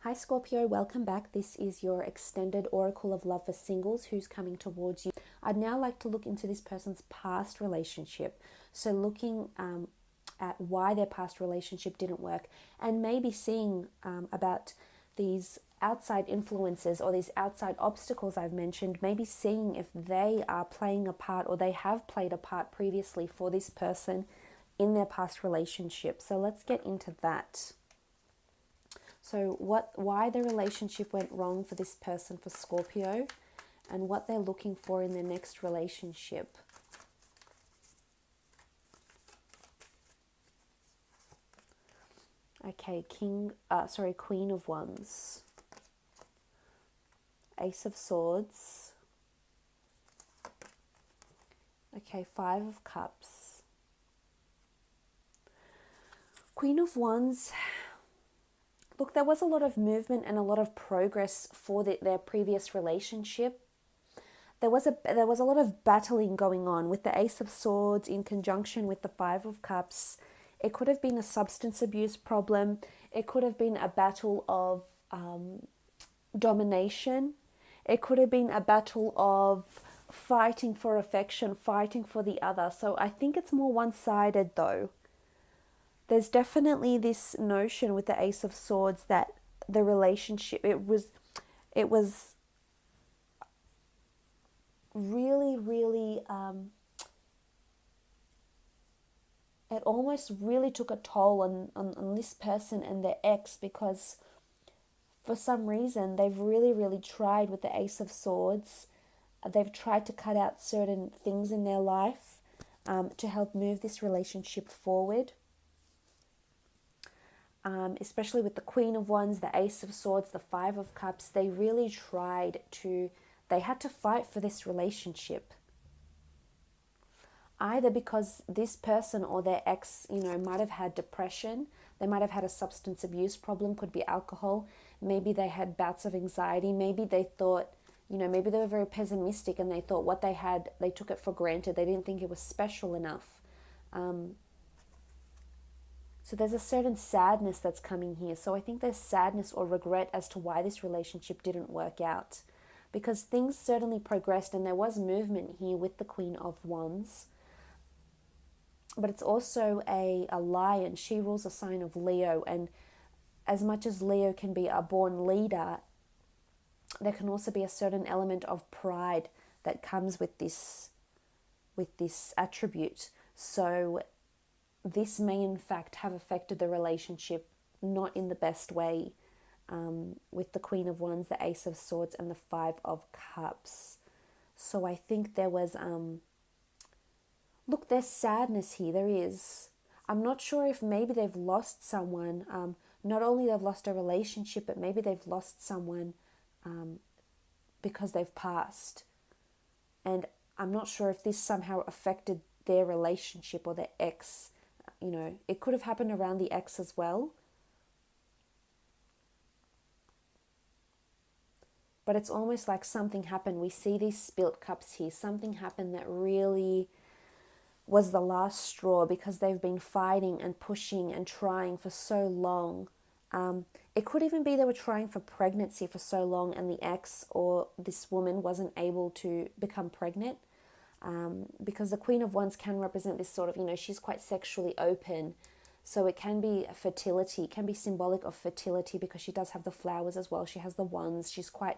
Hi Scorpio, welcome back. This is your extended oracle of love for singles who's coming towards you. I'd now like to look into this person's past relationship. So looking at why their past relationship didn't work and maybe seeing about these outside influences or these outside obstacles I've mentioned, maybe seeing if they are playing a part or they have played a part previously for this person in their past relationship. So let's get into that. So why the relationship went wrong for this person, for Scorpio, and what they're looking for in their next relationship. Okay, Queen of Wands, Ace of Swords, okay, Five of Cups, Queen of Wands. Look, there was a lot of movement and a lot of progress for their previous relationship. There was a lot of battling going on with the Ace of Swords in conjunction with the Five of Cups. It could have been a substance abuse problem. It could have been a battle of domination. It could have been a battle of fighting for affection, fighting for the other. So I think it's more one-sided though. There's definitely this notion with the Ace of Swords that the relationship, it was really, it almost really took a toll on this person and their ex, because for some reason they've really tried with the Ace of Swords. They've tried to cut out certain things in their life to help move this relationship forward. Especially with the Queen of Wands, the Ace of Swords, the Five of Cups, they really they had to fight for this relationship. Either because this person or their ex, might have had depression, they might have had a substance abuse problem, could be alcohol, maybe they had bouts of anxiety, maybe they thought, maybe they were very pessimistic and they thought what they had, they took it for granted, they didn't think it was special enough. So there's a certain sadness that's coming here. So I think there's sadness or regret as to why this relationship didn't work out. Because things certainly progressed and there was movement here with the Queen of Wands. But it's also a lion. She rules a sign of Leo. And as much as Leo can be a born leader, there can also be a certain element of pride that comes with this attribute. So this may in fact have affected the relationship not in the best way, with the Queen of Wands, the Ace of Swords, and the Five of Cups. So I think there was, look, there's sadness here, there is. I'm not sure if maybe they've lost someone, not only they've lost a relationship, but maybe they've lost someone because they've passed. And I'm not sure if this somehow affected their relationship or their ex. It could have happened around the ex as well. But it's almost like something happened. We see these spilt cups here. Something happened that really was the last straw, because they've been fighting and pushing and trying for so long. It could even be they were trying for pregnancy for so long and the ex or this woman wasn't able to become pregnant. Because the Queen of Wands can represent this sort of, she's quite sexually open. So it can be fertility, it can be symbolic of fertility, because she does have the flowers as well. She has the wands. She's quite,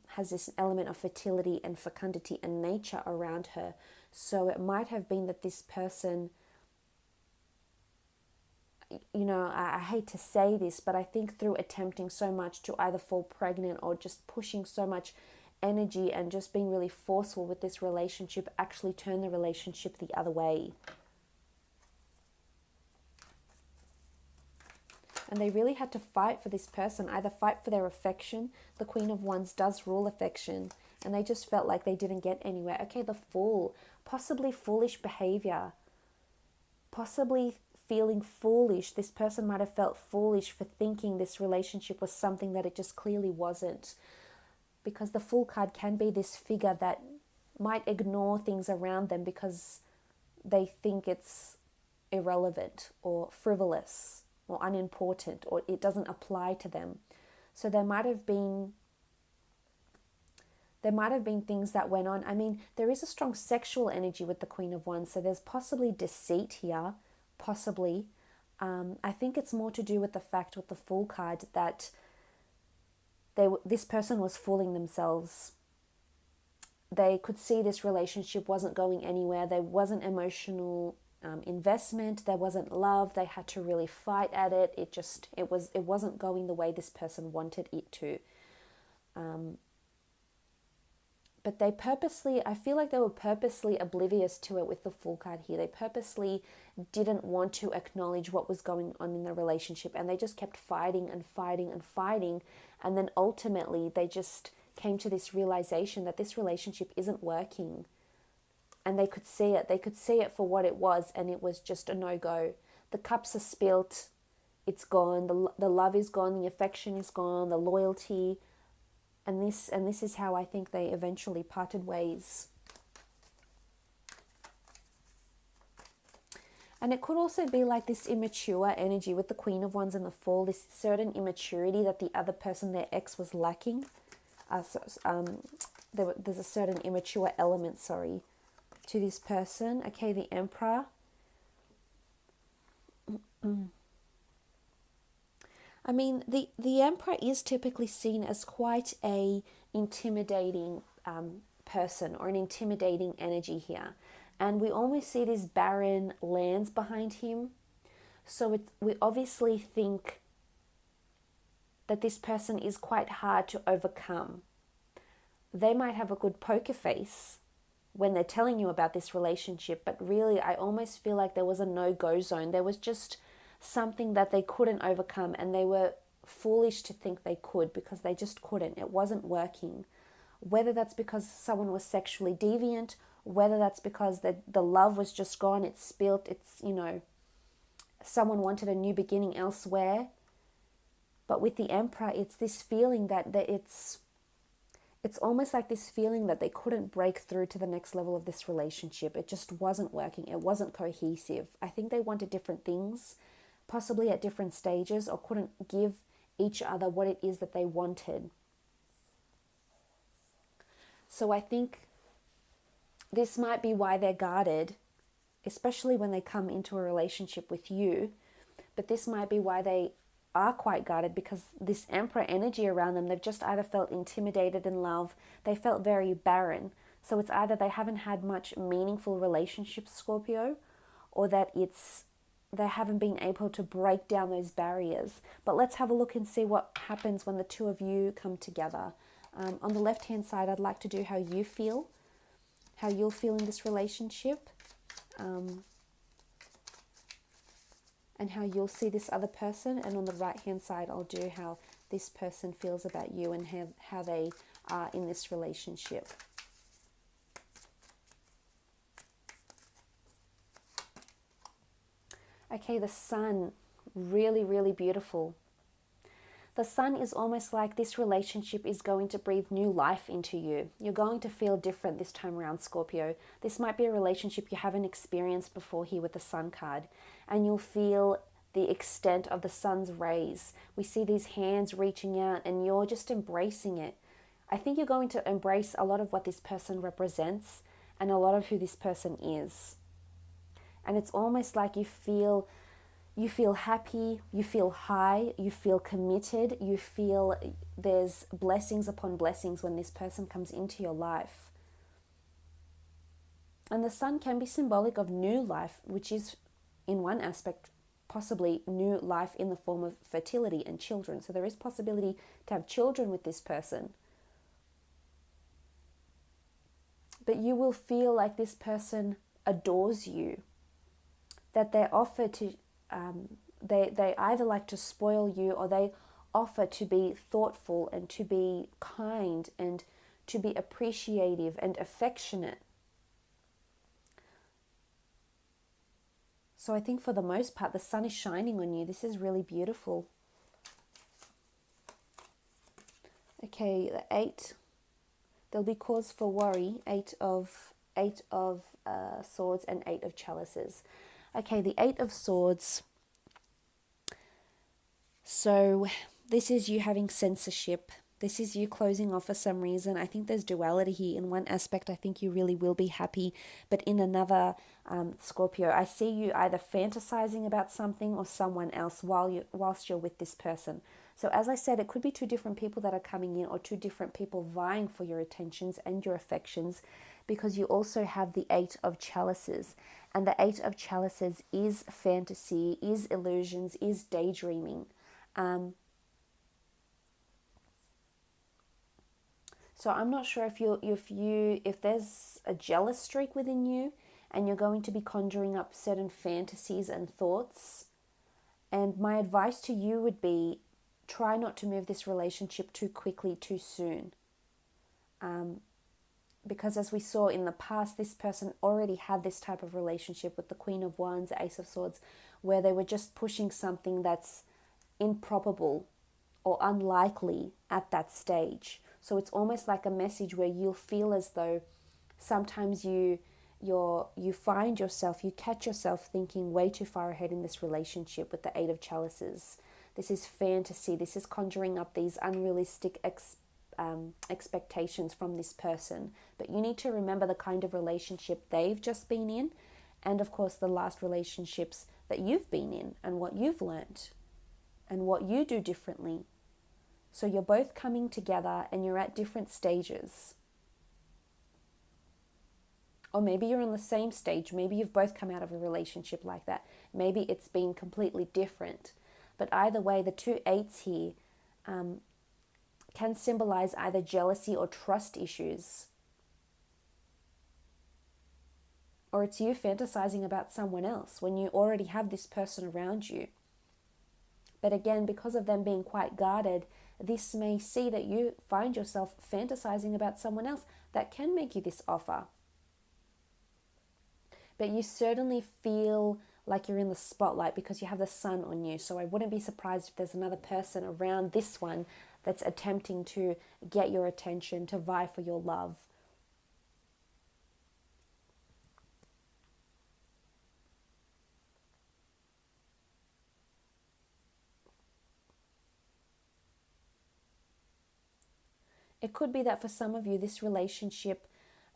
has this element of fertility and fecundity and nature around her. So it might have been that this person, I hate to say this, but I think through attempting so much to either fall pregnant or just pushing so much energy and just being really forceful with this relationship, actually turn the relationship the other way. And they really had to fight for this person, either fight for their affection. The Queen of Wands does rule affection, and they just felt like they didn't get anywhere. Okay, the Fool, possibly foolish behavior, possibly feeling foolish. This person might have felt foolish for thinking this relationship was something that it just clearly wasn't. Because the Fool card can be this figure that might ignore things around them because they think it's irrelevant or frivolous. or unimportant, or it doesn't apply to them. So there might have been things that went on. I mean, there is a strong sexual energy with the Queen of Wands, so there's possibly deceit here, possibly. I think it's more to do with the fact with the Fool card that this person was fooling themselves. They could see this relationship wasn't going anywhere. There wasn't emotional investment. There wasn't love. They had to really fight at it. It wasn't going the way this person wanted it to. But I feel like they were purposely oblivious to it with the Fool card here. They purposely didn't want to acknowledge what was going on in the relationship, and they just kept fighting and fighting and fighting. And then ultimately they just came to this realization that this relationship isn't working. And they could see it. They could see it for what it was, and it was just a no-go. The cups are spilt. It's gone. The love is gone. The affection is gone. The loyalty. And this is how I think they eventually parted ways. And it could also be like this immature energy with the Queen of Wands and the Fool, this certain immaturity that the other person, their ex, was lacking. There's a certain immature element, to this person. Okay, the Emperor. I mean, the Emperor is typically seen as quite a intimidating person, or an intimidating energy here. And we almost see these barren lands behind him. So we obviously think that this person is quite hard to overcome. They might have a good poker face when they're telling you about this relationship, but really I almost feel like there was a no-go zone. There was just something that they couldn't overcome, and they were foolish to think they could, because they just couldn't. It wasn't working. Whether that's because someone was sexually deviant, whether that's because the love was just gone, it's spilt, someone wanted a new beginning elsewhere. But with the Emperor, it's this feeling that it's almost like this feeling that they couldn't break through to the next level of this relationship. It just wasn't working. It wasn't cohesive. I think they wanted different things, possibly at different stages, or couldn't give each other what it is that they wanted. So I think this might be why they're guarded, especially when they come into a relationship with you. But this might be why they are quite guarded, because this Emperor energy around them, they've just either felt intimidated in love, they felt very barren. So it's either they haven't had much meaningful relationships, Scorpio, or that they haven't been able to break down those barriers. But let's have a look and see what happens when the two of you come together. On the left-hand side, I'd like to do how you feel, how you'll feel in this relationship, and how you'll see this other person. And on the right-hand side, I'll do how this person feels about you and how they are in this relationship. Okay, the Sun, really, really beautiful. The Sun is almost like this relationship is going to breathe new life into you. You're going to feel different this time around, Scorpio. This might be a relationship you haven't experienced before here with the Sun card. And you'll feel the extent of the Sun's rays. We see these hands reaching out, and you're just embracing it. I think you're going to embrace a lot of what this person represents and a lot of who this person is. And it's almost like you feel happy, you feel high, you feel committed, you feel there's blessings upon blessings when this person comes into your life. And the Sun can be symbolic of new life, which is in one aspect possibly new life in the form of fertility and children. So there is possibility to have children with this person. But you will feel like this person adores you, that they offer to they either like to spoil you, or they offer to be thoughtful and to be kind and to be appreciative and affectionate. So I think for the most part, the Sun is shining on you. This is really beautiful. Okay, the 8. There'll be cause for worry. 8 of Swords and 8 of Chalices. Okay, the 8 of Swords. So this is you having censorship. This is you closing off for some reason. I think there's duality here. In one aspect, I think you really will be happy. But in another, Scorpio, I see you either fantasizing about something or someone else whilst you're with this person. So as I said, it could be two different people that are coming in, or two different people vying for your attentions and your affections, because you also have the Eight of Chalices. And the Eight of Chalices is fantasy, is illusions, is daydreaming. So I'm not sure if there's a jealous streak within you, and you're going to be conjuring up certain fantasies and thoughts. And my advice to you would be, try not to move this relationship too quickly, too soon. Because as we saw in the past, this person already had this type of relationship with the Queen of Wands, Ace of Swords, where they were just pushing something that's improbable or unlikely at that stage. So it's almost like a message where you'll feel as though sometimes you find yourself, you catch yourself thinking way too far ahead in this relationship with the Eight of Chalices. This is fantasy. This is conjuring up these unrealistic expectations from this person. But you need to remember the kind of relationship they've just been in, and of course the last relationships that you've been in, and what you've learnt and what you do differently. So you're both coming together and you're at different stages. Or maybe you're on the same stage. Maybe you've both come out of a relationship like that. Maybe it's been completely different. But either way, the two eights here can symbolize either jealousy or trust issues. Or it's you fantasizing about someone else when you already have this person around you. But again, because of them being quite guarded, this may see that you find yourself fantasizing about someone else that can make you this offer. But you certainly feel like you're in the spotlight because you have the sun on you. So I wouldn't be surprised if there's another person around this one that's attempting to get your attention, to vie for your love. It could be that for some of you, this relationship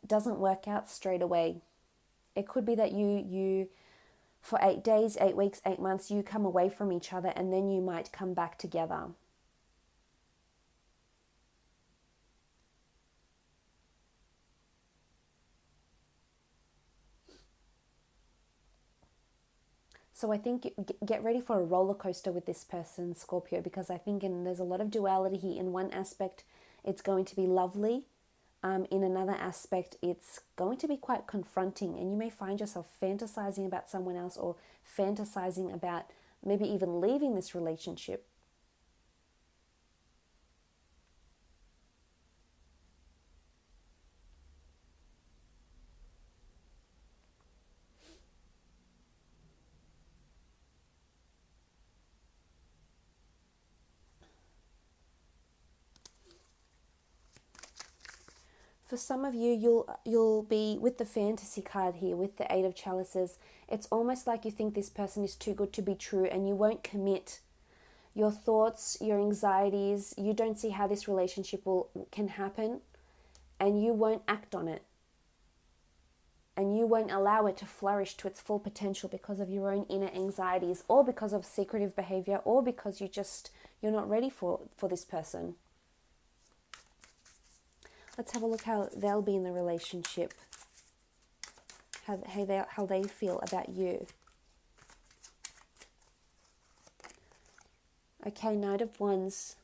doesn't work out straight away. It could be that you for 8 days, 8 weeks, 8 months, you come away from each other and then you might come back together. So I think get ready for a roller coaster with this person, Scorpio, because I think there's a lot of duality here. In one aspect, it's going to be lovely. In another aspect, it's going to be quite confronting, and you may find yourself fantasizing about someone else, or fantasizing about maybe even leaving this relationship. For some of you, you'll be with the fantasy card here, with the Eight of Chalices. It's almost like you think this person is too good to be true, and you won't commit. Your thoughts, your anxieties, you don't see how this relationship can happen, and you won't act on it. And you won't allow it to flourish to its full potential because of your own inner anxieties, or because of secretive behavior, or because you're not ready for this person. Let's have a look how they'll be in the relationship, how they feel about you. Okay, Knight of Wands.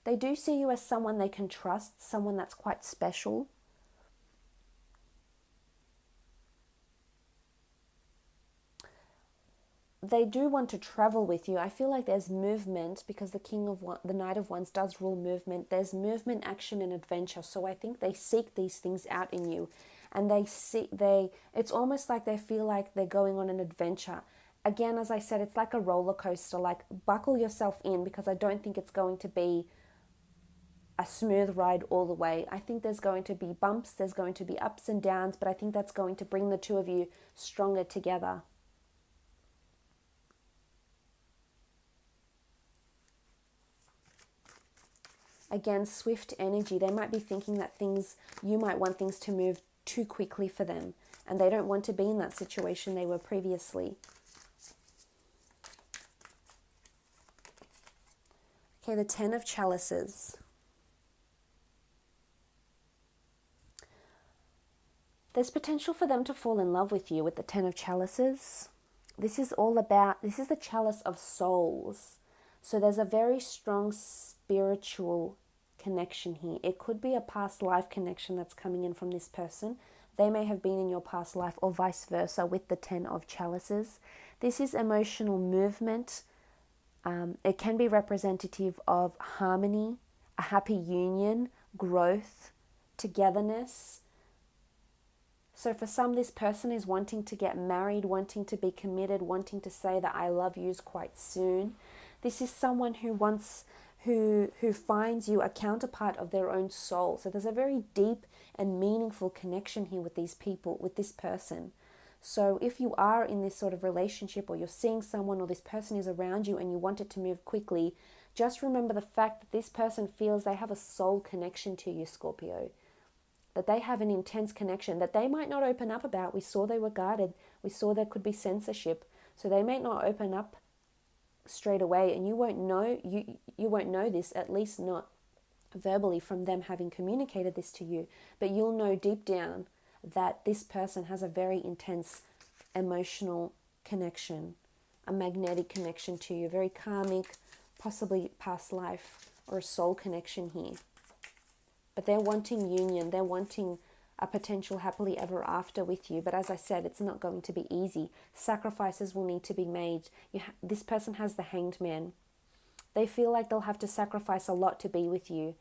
They do see you as someone they can trust, someone that's quite special. They do want to travel with you. I feel like there's movement because the Knight of Wands does rule movement. There's movement, action, and adventure. So I think they seek these things out in you, and it's almost like they feel like they're going on an adventure. Again, as I said, it's like a roller coaster. Like, buckle yourself in, because I don't think it's going to be a smooth ride all the way. I think there's going to be bumps, there's going to be ups and downs, but I think that's going to bring the two of you stronger together. Again, swift energy. They might be thinking that you might want things to move too quickly for them, and they don't want to be in that situation they were previously. Okay, the 10 of Chalices. There's potential for them to fall in love with you with the 10 of Chalices. This is the chalice of souls. So there's a very strong spiritual connection here. It could be a past life connection that's coming in from this person. They may have been in your past life, or vice versa with the 10 of Chalices. This is emotional movement. It can be representative of harmony, a happy union, growth, togetherness. So for some, this person is wanting to get married, wanting to be committed, wanting to say that I love yous quite soon. This is someone who finds you a counterpart of their own soul. So there's a very deep and meaningful connection here with these people, with this person. So if you are in this sort of relationship, or you're seeing someone, or this person is around you and you want it to move quickly, just remember the fact that this person feels they have a soul connection to you, Scorpio. That they have an intense connection that they might not open up about. We saw they were guarded. We saw there could be censorship. So they may not open up straight away, and you won't know this, at least not verbally from them having communicated this to you, but you'll know deep down that this person has a very intense emotional connection, a magnetic connection to you, very karmic, possibly past life or a soul connection here. But they're wanting union, they're wanting a potential happily ever after with you. But as I said, it's not going to be easy. Sacrifices will need to be made. This person has the Hanged Man. They feel like they'll have to sacrifice a lot to be with you.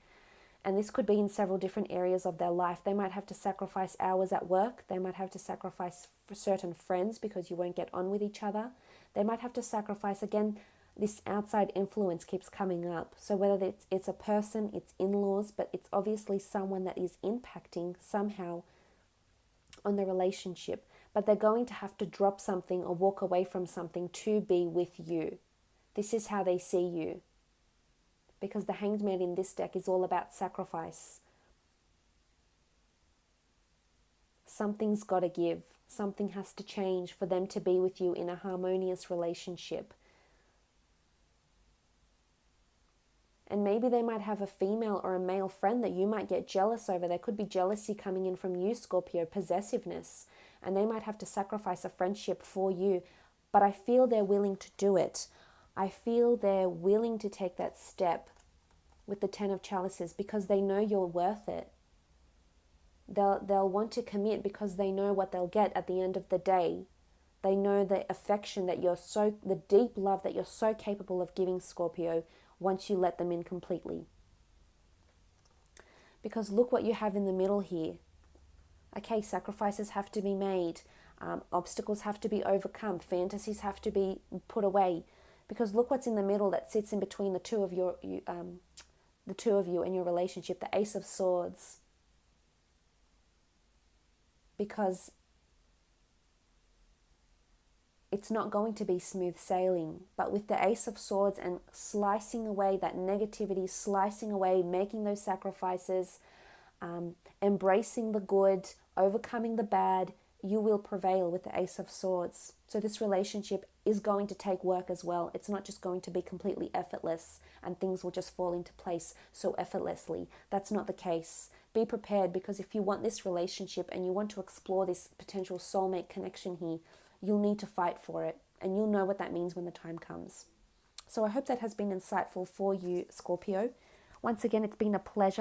And this could be in several different areas of their life. They might have to sacrifice hours at work. They might have to sacrifice for certain friends because you won't get on with each other. They might have to sacrifice, again, this outside influence keeps coming up. So whether it's a person, it's in-laws, but it's obviously someone that is impacting somehow on the relationship. But they're going to have to drop something or walk away from something to be with you. This is how they see you. Because the Hanged Man in this deck is all about sacrifice. Something's got to give. Something has to change for them to be with you in a harmonious relationship. And maybe they might have a female or a male friend that you might get jealous over. There could be jealousy coming in from you, Scorpio, possessiveness. And they might have to sacrifice a friendship for you. But I feel they're willing to do it. I feel they're willing to take that step with the 10 of Chalices because they know you're worth it. They'll want to commit because they know what they'll get at the end of the day. They know the affection that the deep love that you're so capable of giving, Scorpio, once you let them in completely. Because look what you have in the middle here. Okay, sacrifices have to be made. Obstacles have to be overcome. Fantasies have to be put away. Because look what's in the middle that sits in between the two of you and your relationship, the Ace of Swords. Because it's not going to be smooth sailing. But with the Ace of Swords and slicing away that negativity, slicing away, making those sacrifices, embracing the good, overcoming the bad, you will prevail with the Ace of Swords. So this relationship is going to take work as well. It's not just going to be completely effortless and things will just fall into place so effortlessly. That's not the case. Be prepared, because if you want this relationship and you want to explore this potential soulmate connection here, you'll need to fight for it, and you'll know what that means when the time comes. So I hope that has been insightful for you, Scorpio. Once again, it's been a pleasure.